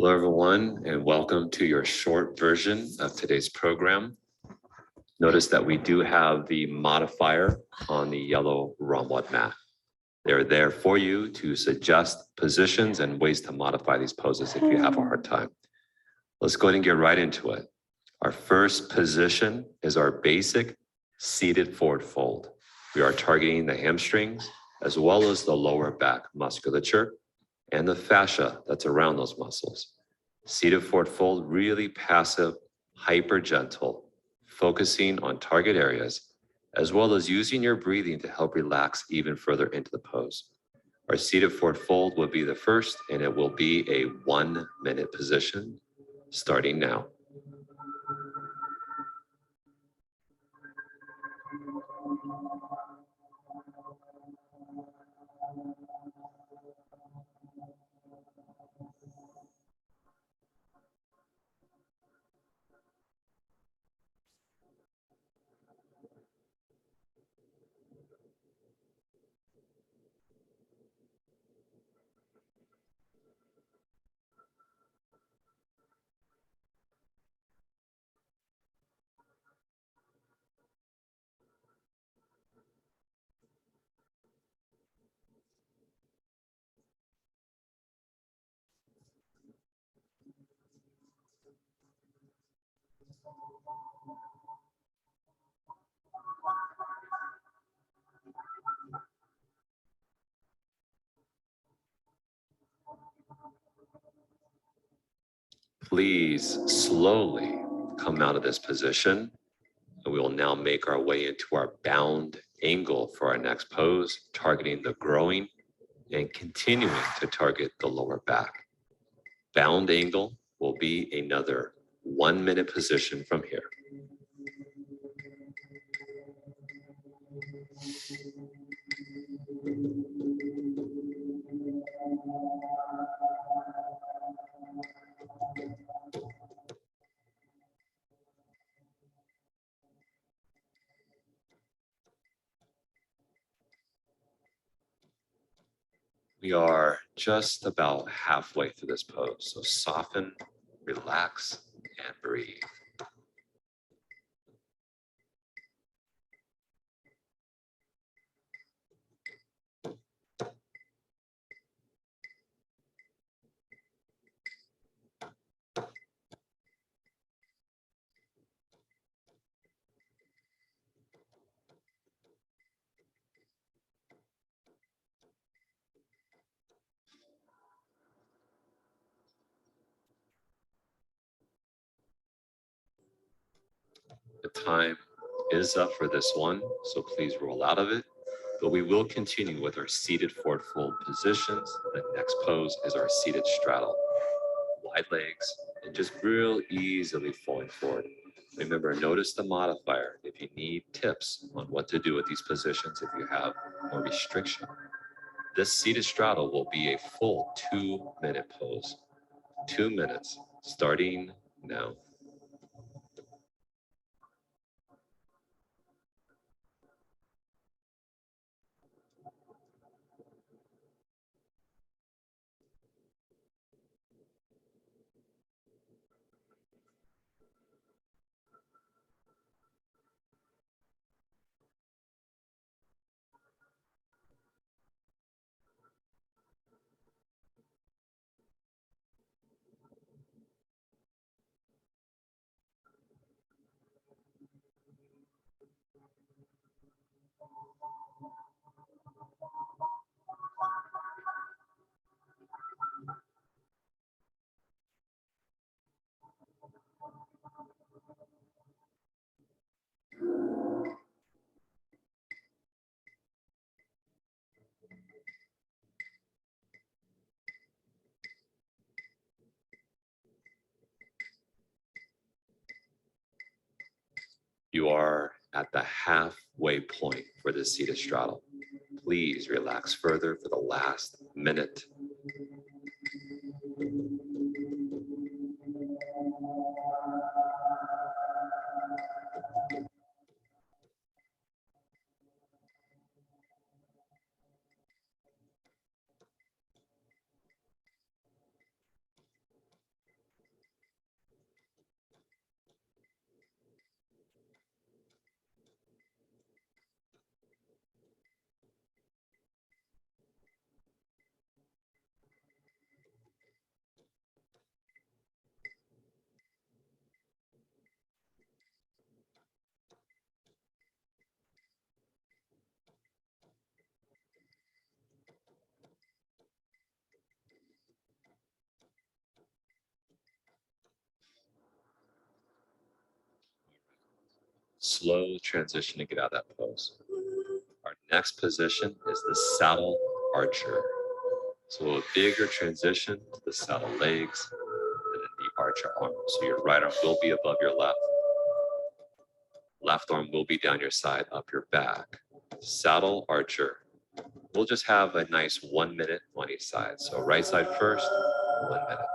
Hello, everyone, and welcome to your short version of today's program. Notice that we do have the modifier on the yellow RomWod mat. They're there for you to suggest positions and ways to modify these poses if you have a hard time. Let's go ahead and get right into it. Our first position is our basic seated forward fold. We are targeting the hamstrings as well as the lower back musculature and the fascia that's around those muscles. Seated forward fold, really passive, hyper gentle, focusing on target areas, as well as using your breathing to help relax even further into the pose. Our seated forward fold will be the first, and it will be a 1 minute position starting now. Please slowly come out of this position, and we will now make our way into our bound angle for our next pose, targeting the growing and continuing to target the lower back. Bound angle will be another 1 minute position from here. We are just about halfway through this pose, so soften, relax, and breathe. The time is up for this one, so please roll out of it. But we will continue with our seated forward fold positions. The next pose is our seated straddle. Wide legs and just real easily falling forward. Remember, notice the modifier if you need tips on what to do with these positions if you have more restriction. This seated straddle will be a full 2 minute pose. 2 minutes starting now. You are at the halfway point for this seated straddle. Please relax further for the last minute. slow transition to get out of that pose. Our next position is the saddle archer. So a bigger transition to the saddle legs and then the archer arm. So your right arm will be above your left. Left arm will be down your side, up your back. Saddle archer. We'll just have a nice 1 minute on each side. So right side first, 1 minute.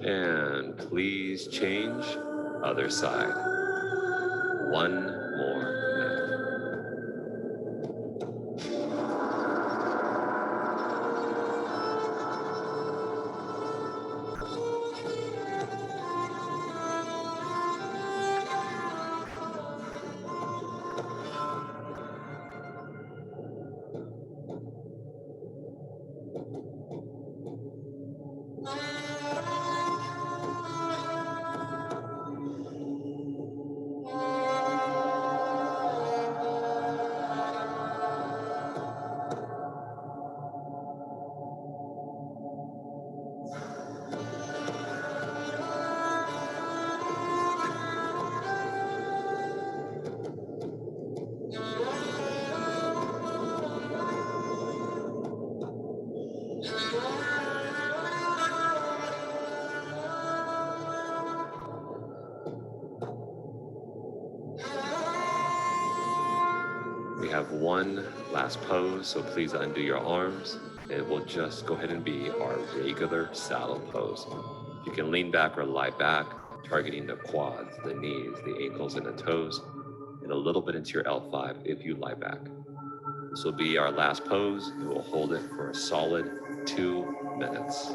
And please change other side. 1 more minute. We have one last pose, so please undo your arms. It will just go ahead and be our regular saddle pose. You can lean back or lie back, targeting the quads, the knees, the ankles, and the toes, and a little bit into your L5 if you lie back. This will be our last pose. We will hold it for a solid 2 minutes.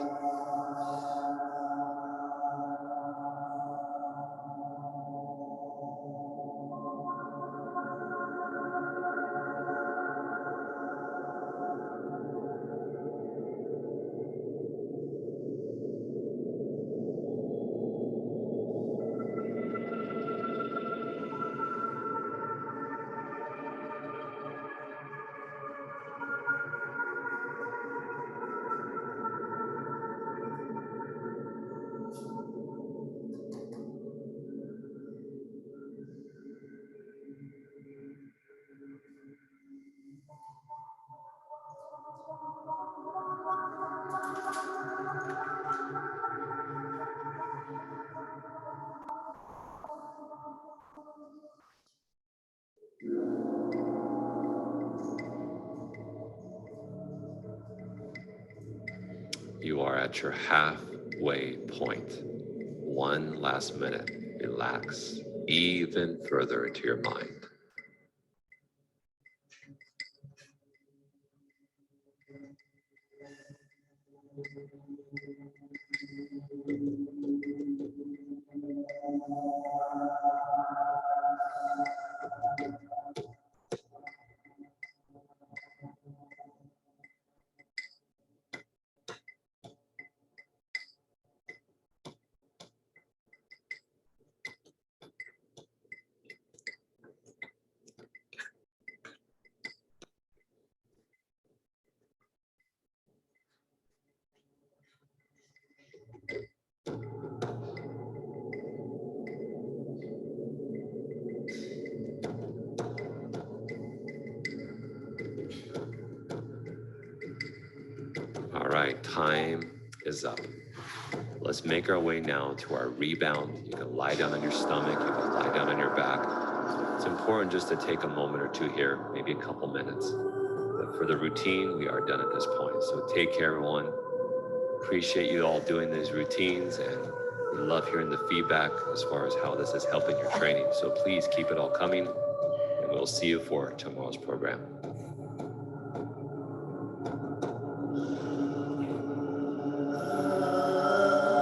You are at your halfway point. One last minute. Relax even further into your mind. All right, time is up. Let's make our way now to our rebound. You can lie down on your stomach, you can lie down on your back. It's important just to take a moment or two here, maybe a couple minutes. But for the routine, we are done at this point. So take care, everyone. Appreciate you all doing these routines, and we love hearing the feedback as far as how this is helping your training. So please keep it all coming, and we'll see you for tomorrow's program.